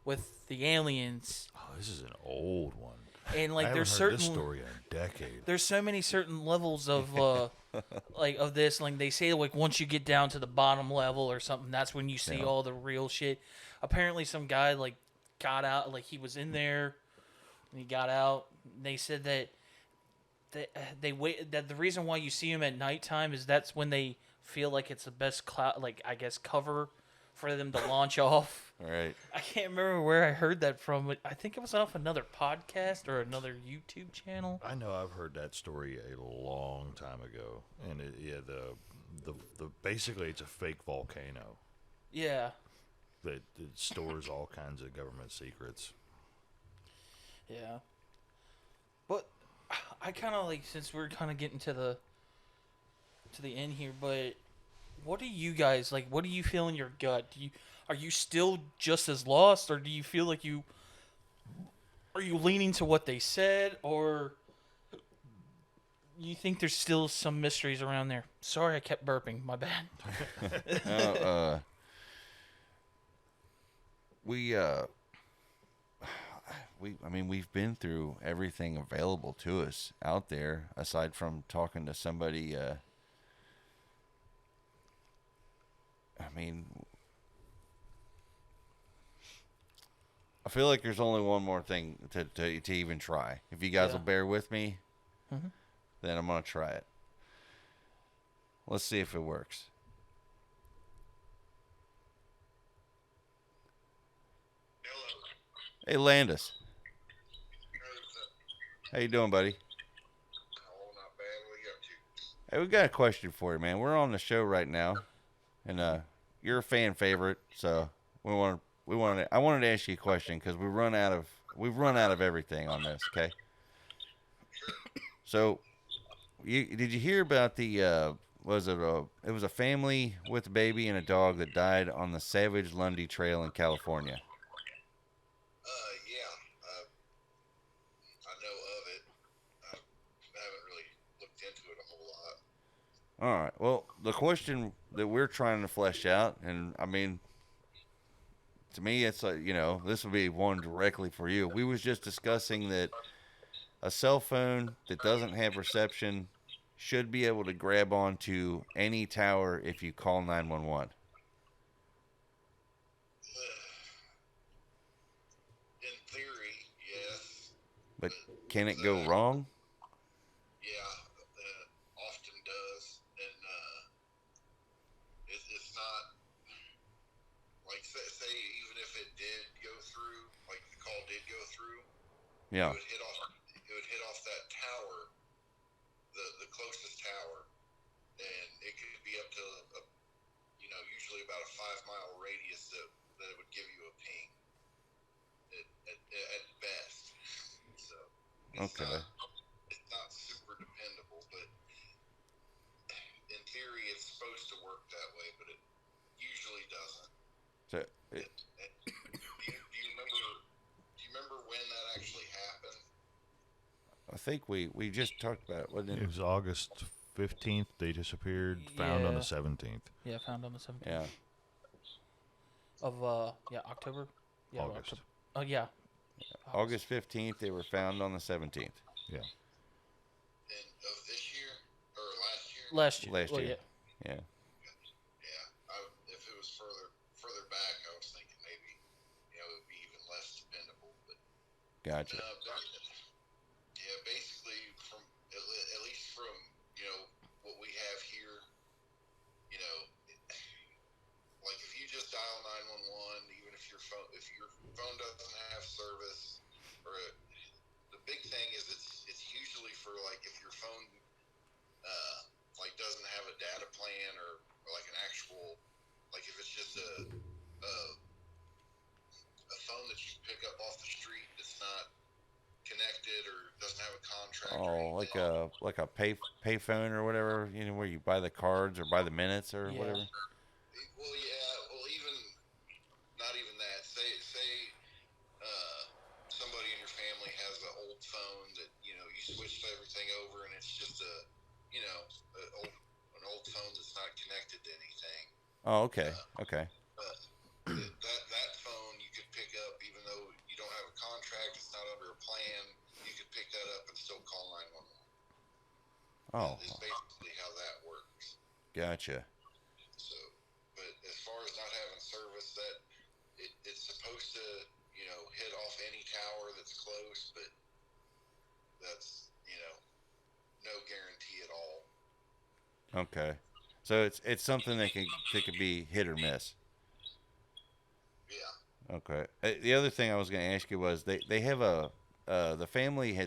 with the aliens. Oh, this is an old one. And like, I there's haven't heard certain this story in a decade. There's so many certain levels of like of this. Like they say, like once you get down to the bottom level or something, that's when you see all the real shit. Apparently, some guy like got out, like he was in there, and he got out. They said that they wait. That the reason why you see him at nighttime is that's when they feel like it's the best cloud, like I guess cover for them to launch off. Right. I can't remember where I heard that from, but I think it was off another podcast or another YouTube channel. I know I've heard that story a long time ago, and the basically it's a fake volcano. Yeah. That it stores all kinds of government secrets. Yeah. But I kind of like, since we're kind of getting to the end here, but what do you guys like? What do you feel in your gut? Are you still just as lost, or do you feel like are you leaning to what they said, or you think there's still some mysteries around there? Sorry, I kept burping. My bad. We've been through everything available to us out there, aside from talking to somebody. I feel like there's only one more thing to even try. If you guys will bear with me, then I'm going to try it. Let's see if it works. Hello. Hey, Landis. How you doing, buddy? Oh, not bad. What you up to? Hey, we got a question for you, man. We're on the show right now, and you're a fan favorite, so I wanted to ask you a question because we've run out of everything on this. Okay. So, did you hear about the it was a family with a baby and a dog that died on the Savage Lundy Trail in California? Yeah. I know of it. I haven't really looked into it a whole lot. All right. Well, the question that we're trying to flesh out, and I mean, to me, it's like, this would be one directly for you. We was just discussing that a cell phone that doesn't have reception should be able to grab onto any tower if you call 911. In theory, yes. But can it go wrong? Yeah, often does. And it's not, like, say even if it did go through, like the call did go through, Yeah. it would hit off that tower, the closest tower, and it could be up to 5-mile radius that would give you a ping at best. So Okay. It's not super dependable, but in theory it's supposed to work that way, but it usually doesn't. So Do you remember when that actually happened? I think we just talked about it. Wasn't It it? was August 15th. They disappeared. Found on the 17th. Yeah, found on the 17th. Yeah. Of October. Yeah, August. October. Oh yeah. August 15th. They were found on the 17th. Yeah. Of this year or last year? Last year. Last Well, year. Yeah. Yeah. If it was further back, I was thinking maybe it would be even less dependable. But Gotcha. yeah, basically from at least from what we have here, like if you just dial 911, even if your phone doesn't have service, or the big thing is it's usually for like if your phone like doesn't have a data plan or like an actual, like if it's just a phone that you pick up off the street that's not connected or doesn't have a contract. Oh, like a pay phone or whatever, where you buy the cards or buy the minutes or whatever. Well, yeah. Well, even not even that. Say somebody in your family has an old phone that you switched everything over, and it's just an old phone that's not connected to anything. Oh, okay. Okay. That phone you could pick up even though you don't have a contract. It's not under a plan. You could pick that up and still call 911. Oh. Is basically how that works. Gotcha. So, but as far as not having service, that it's supposed to hit off any tower that's close, but that's no guarantee at all. Okay. So it's something that could be hit or miss. Yeah. Okay. The other thing I was going to ask you was they have the family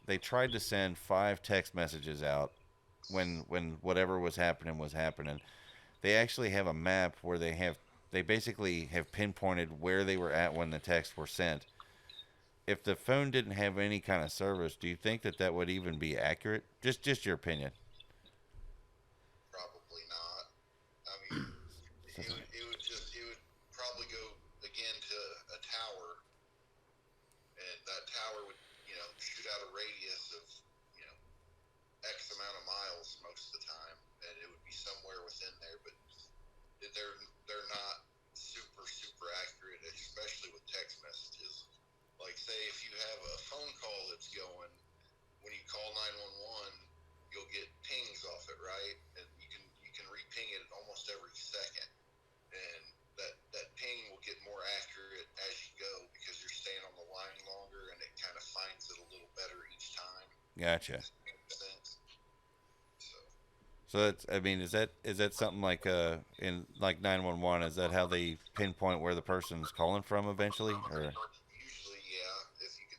they tried to send 5 text messages out when whatever was happening. They actually have a map where they basically have pinpointed where they were at when the texts were sent. If the phone didn't have any kind of service, do you think that would even be accurate? Just your opinion. Probably not. I mean, it would probably go again to a tower, and that tower would shoot out a radius of X amount of miles most of the time, and it would be somewhere within there. But they're not super accurate, especially with text messages. Like say if you have a phone call that's going, when you call 911, you'll get pings off it, right? And you can re-ping it almost every second, and that ping will get more accurate as you go because you're staying on the line longer, and it kind of finds it a little better each time. Gotcha. So that's, I mean, is that something like in like 911? Is that how they pinpoint where the person's calling from eventually, or? Usually, yeah. If you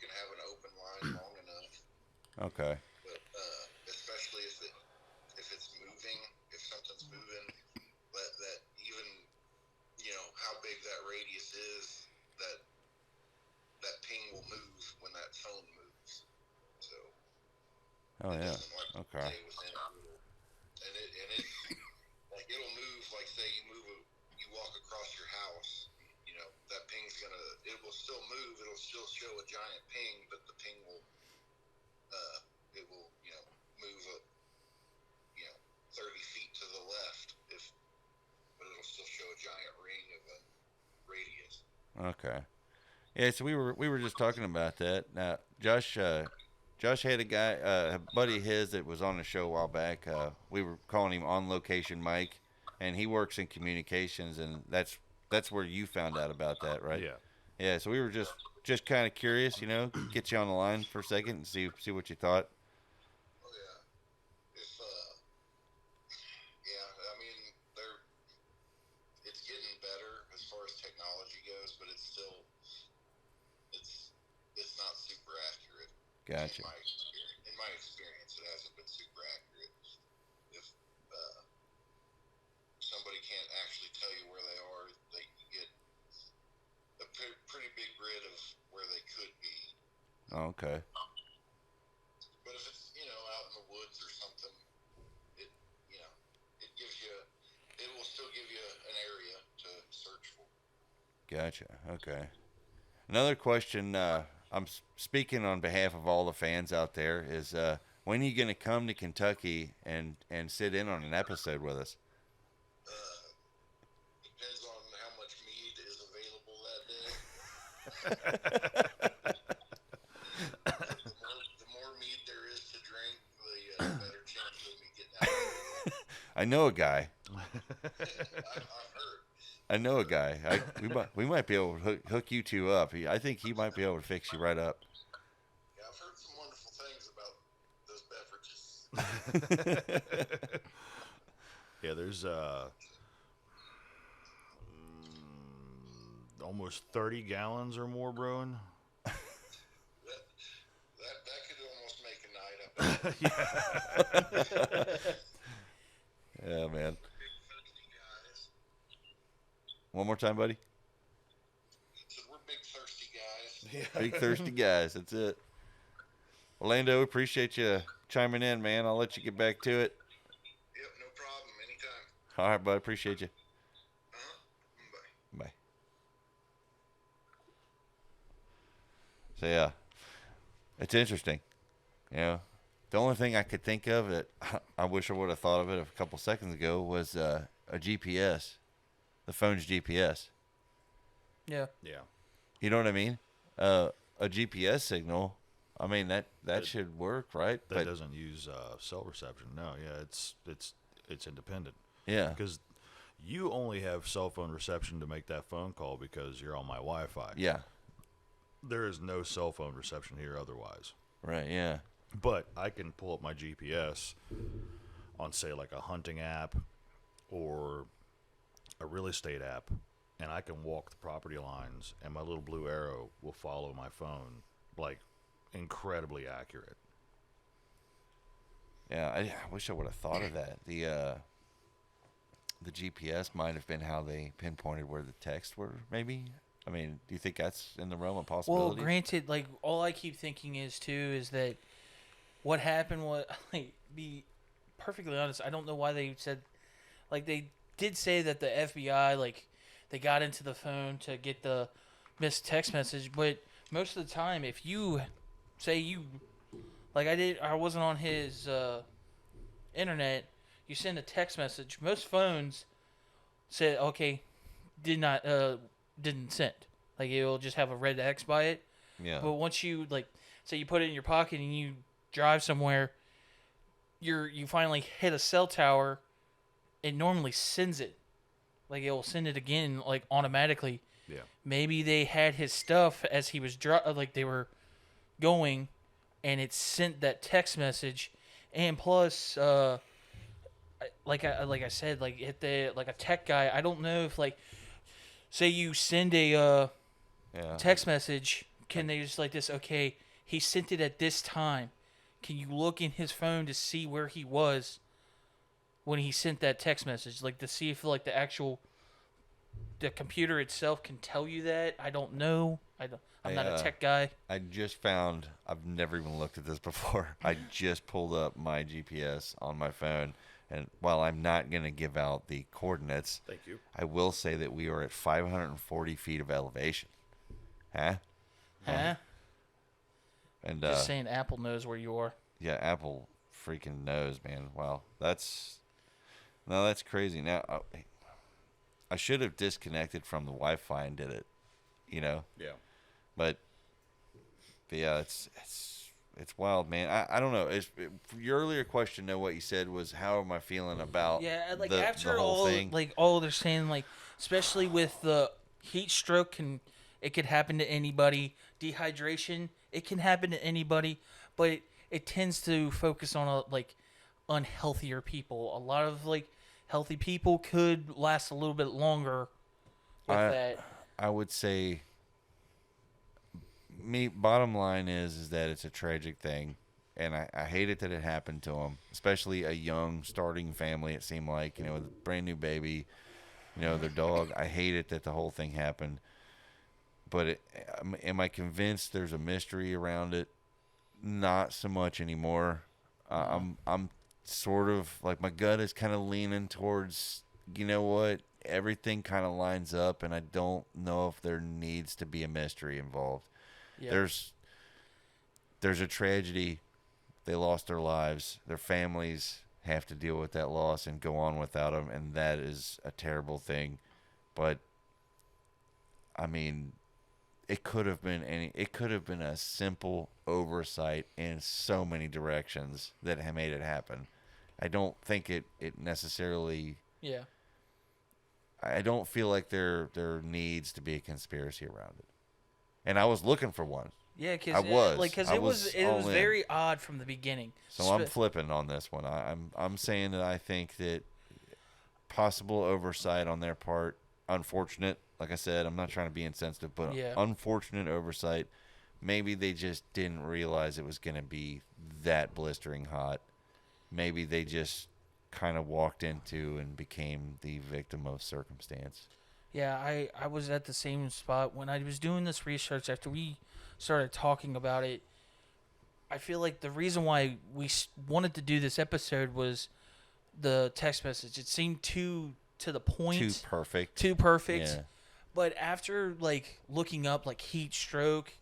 can have an open line long enough. Okay. But especially if it's moving, if something's moving, that even how big that radius is, that ping will move when that phone moves. So. Oh yeah. Okay. And it like it'll move. Like say you walk across your house, that ping's it will still move. It'll still show a giant ping, but the ping will move 30 feet to the left but it'll still show a giant ring of a radius. Okay. Yeah. So we were just talking about that. Now, Josh had a buddy of his that was on the show a while back. We were calling him On Location Mike, and he works in communications, and that's where you found out about that, right? Yeah. Yeah. So we were just kind of curious, get you on the line for a second and see what you thought. Oh yeah. I mean, it's getting better as far as technology goes, but it's not super accurate. Gotcha. In my experience, it hasn't been super accurate. If somebody can't actually tell Okay. But if it's, out in the woods or something, it will still give you an area to search for. Gotcha. Okay. Another question, I'm speaking on behalf of all the fans out there, is when are you going to come to Kentucky and sit in on an episode with us? Depends on how much mead is available that day. The more mead there is to drink, the better chance of me getting out of it. I know a guy. I've heard. I know a guy. We might be able to hook you two up. I think he might be able to fix you right up. Yeah, I've heard some wonderful things about those beverages. Yeah, there's almost 30 gallons or more brewing. That could almost make a night up there. Yeah, man. Big thirsty guys. One more time, buddy. So we're big thirsty guys. Big thirsty guys. That's it. Orlando, appreciate you chiming in, man. I'll let you get back to it. Yep, no problem. Anytime. All right, bud. Appreciate you. Bye. Bye. So, yeah. It's interesting. The only thing I could think of that I wish I would have thought of it a couple seconds ago was a GPS. The phone's GPS. Yeah. Yeah. You know what I mean? A GPS signal. I mean that should work, right? That doesn't use cell reception. No, yeah, it's independent. Yeah. Because you only have cell phone reception to make that phone call because you're on my Wi-Fi. Yeah. There is no cell phone reception here otherwise. Right. Yeah. But I can pull up my GPS on, say, like a hunting app or a real estate app, and I can walk the property lines, and my little blue arrow will follow my phone, like, incredibly accurate. Yeah, I wish I would have thought of that. The GPS might have been how they pinpointed where the texts were, maybe. I mean, do you think that's in the realm of possibility? Well, granted, like, all I keep thinking is, too, is that what happened was, like, be perfectly honest, I don't know why they said, like, they did say that the FBI, like, they got into the phone to get the missed text message, but most of the time, if you say you, like I wasn't on his internet, you send a text message, most phones said, okay, didn't send. Like, it'll just have a red X by it. Yeah. But once you, like, say you put it in your pocket and you drive somewhere, you finally hit a cell tower, it normally sends it. Like, it'll send it again, like, automatically. Yeah. Maybe they had his stuff as he was like they were going, and it sent that text message. And plus, like I said, like, like a tech guy, I don't know if, like, say you send a text message, can they just like this? Okay, he sent it at this time. Can you look in his phone to see where he was when he sent that text message? Like, to see if, like, the computer itself can tell you that? I don't know. I'm not a tech guy. I just found, I've never even looked at this before. I just pulled up my GPS on my phone, and while I'm not going to give out the coordinates, thank you, I will say that we are at 540 feet of elevation. Huh? And just saying, Apple knows where you are. Yeah, Apple freaking knows, man. Wow, that's crazy. Now, I should have disconnected from the Wi-Fi and did it, Yeah. But yeah, it's wild, man. I don't know. Your earlier question, though, what you said was, how am I feeling about like, the after whole all, thing? like, all they're saying, like, especially with the heat stroke, it could happen to anybody. Dehydration, it can happen to anybody, but it tends to focus on like unhealthier people. A lot of, like, healthy people could last a little bit longer with that. I would say, bottom line is that it's a tragic thing, and I hate it that it happened to them, especially a young starting family. It seemed like, with a brand new baby, their dog. I hate it that the whole thing happened. But am I convinced there's a mystery around it? not so much anymore. I'm sort of like my gut is kind of leaning towards, you know what, everything kind of lines up, and I don't know if there needs to be a mystery involved. Yeah. There's a tragedy. They lost their lives. Their families have to deal with that loss and go on without them, and that is a terrible thing. But I mean, it could have been a simple oversight in so many directions that have made it happen. I don't think it necessarily. Yeah. I don't feel like there needs to be a conspiracy around it, and I was looking for one. Yeah, because I it was all in. very odd from the beginning. So I'm flipping on this one. I'm saying that I think that possible oversight on their part, unfortunate. Like I said, I'm not trying to be insensitive, but unfortunate oversight. Maybe they just didn't realize it was going to be that blistering hot. Maybe they just kind of walked into and became the victim of circumstance. Yeah, I was at the same spot when I was doing this research after we started talking about it. I feel like the reason why we wanted to do this episode was the text message. It seemed too to the point. Too perfect. Yeah. But after like looking up like heat stroke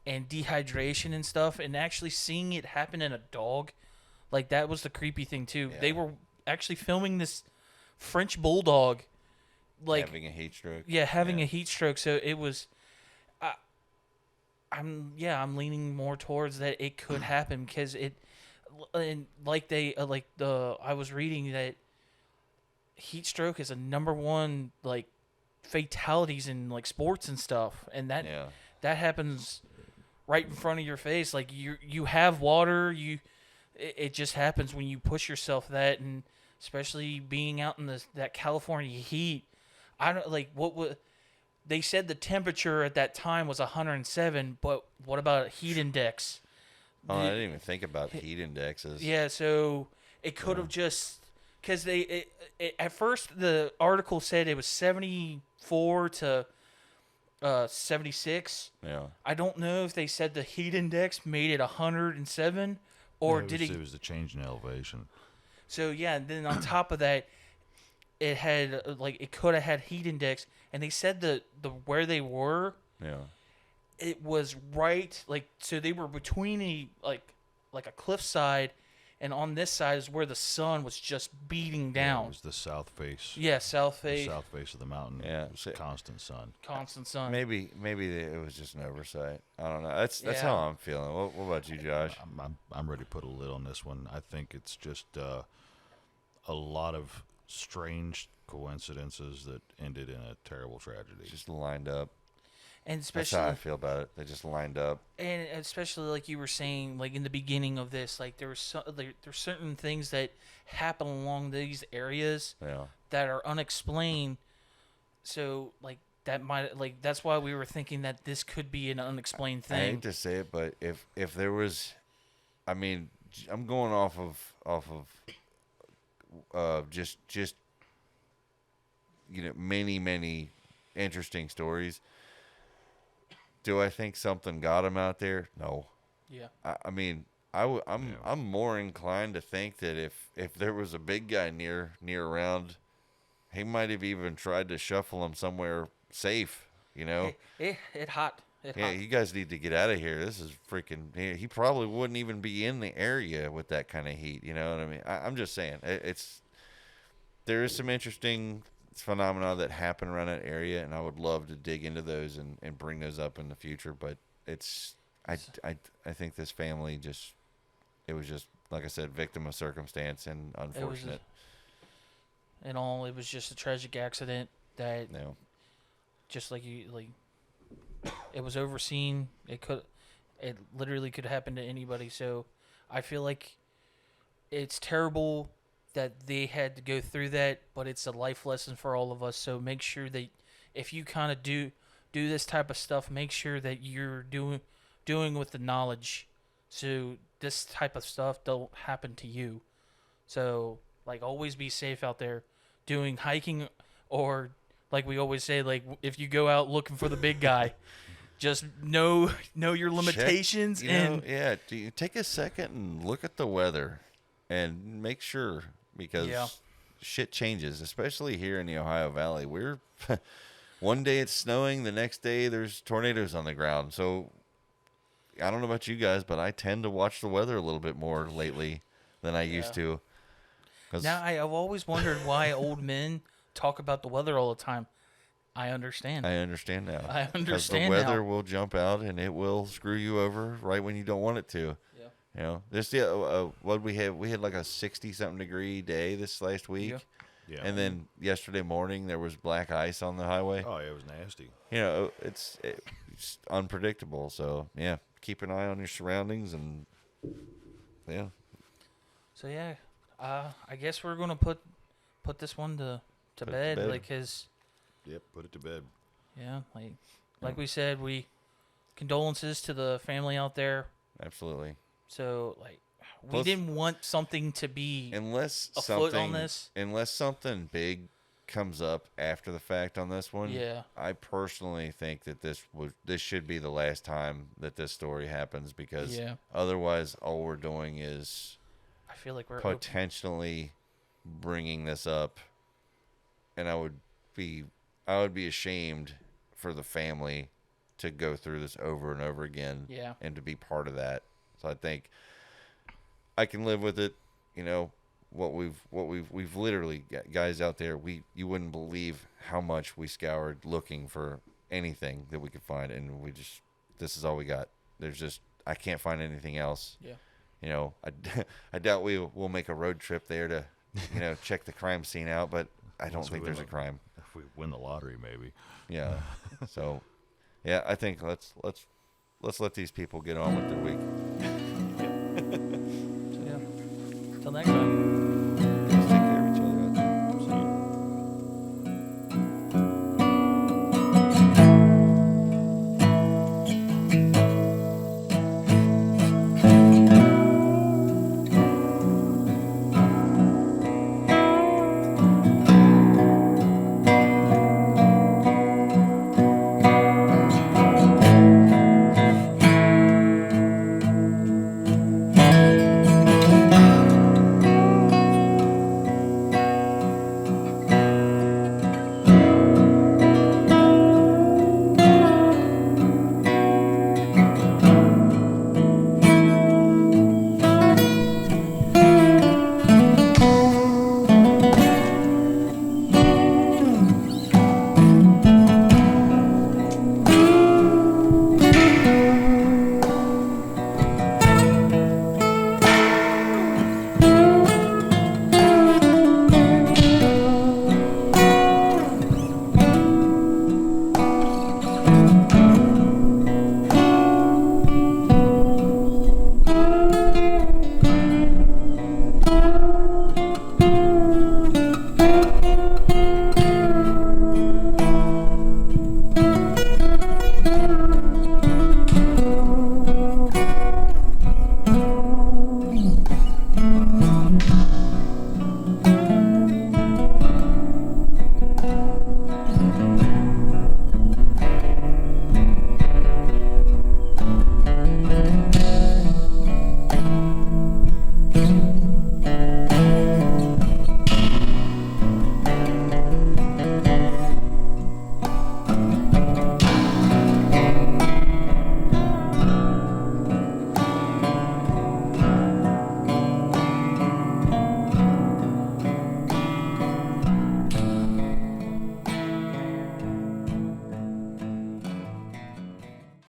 and dehydration and stuff, and actually seeing it happen in a dog, like that was the creepy thing too. Yeah. They were actually filming this French bulldog, like having a heat stroke. Yeah, having a heat stroke. So it was. I'm leaning more towards that it could happen because it, and like they I was reading that heat stroke is a number one like fatalities in like sports and stuff, and that happens right in front of your face. Like you have water, it just happens when you push yourself that, and especially being out in that California heat. I don't like what would. They said the temperature at that time was 107, but what about heat index? Oh, I didn't even think about heat indexes. Yeah, so it could have just because at first the article said it was 74 to 76. Yeah. I don't know if they said the heat index made it 107 or did it? It was the change in elevation. So yeah, and then on top of that, it had it could have had heat index, and they said the where they were. Yeah. It was right so they were between a cliffside, and on this side is where the sun was just beating down. Yeah, it was the south face. Yeah, south face. The south face of the mountain. Yeah, it was constant sun. Constant sun. Maybe it was just an oversight. I don't know. That's how I'm feeling. What about you, Josh? I'm ready to put a lid on this one. I think it's just a lot of strange coincidences that ended in a terrible tragedy. Just lined up. And especially, that's how I feel about it. They just lined up. And especially like you were saying, like in the beginning of this, like there's certain things that happen along these areas that are unexplained. So like that might that's why we were thinking that this could be an unexplained thing. I hate to say it, but if there was, I mean, I'm going off of just many interesting stories. Do I think something got him out there? No. Yeah. I mean, I'm more inclined to think that if there was a big guy near around, he might have even tried to shuffle him somewhere safe. You know. It hot. You guys need to get out of here. This is freaking. He probably wouldn't even be in the area with that kind of heat. You know what I mean? I'm just saying. There is some interesting phenomena that happen around that area, and I would love to dig into those and bring those up in the future. But I think this family it was just like I said, victim of circumstance and unfortunate. It was just a tragic accident that just like it was overseen. It literally could happen to anybody. So I feel like it's terrible that they had to go through that, but it's a life lesson for all of us. So make sure that if you kind of do this type of stuff, make sure that you're doing with the knowledge, so this type of stuff don't happen to you. So always be safe out there doing hiking, or like we always say, if you go out looking for the big guy. just know your limitations. Do you take a second and look at the weather and make sure, because shit changes, especially here in the Ohio Valley. We're one day it's snowing, the next day there's tornadoes on the ground. So I don't know about you guys, but I tend to watch the weather a little bit more lately than I used to. Now, I've always wondered why old men talk about the weather all the time. I understand. I understand now. I understand because the weather will jump out and it will screw you over right when you don't want it to. Yeah. You know, this what we had like a 60-something degree day this last week. Yeah. And then yesterday morning there was black ice on the highway. Oh, yeah, it was nasty. You know, it's unpredictable. So yeah, keep an eye on your surroundings and yeah. So yeah, I guess we're gonna put this one to bed, like, cause. Yep, put it to bed. Yeah, like we said, condolences to the family out there. Absolutely. So we didn't want something to be afoot on this. Unless something big comes up after the fact on this one. Yeah. I personally think that this should be the last time that this story happens, because otherwise all we're doing is I feel like we're potentially bringing this up, and I would be ashamed for the family to go through this over and over again, and to be part of that. So I think I can live with it. You know, what we've literally, guys out there, you wouldn't believe how much we scoured looking for anything that we could find, and this is all we got. I can't find anything else. Yeah. You know, I doubt we'll make a road trip there to, check the crime scene out, but I don't think there's a crime. If we win the lottery, maybe. Yeah. So, yeah, I think let's let these people get on with their week.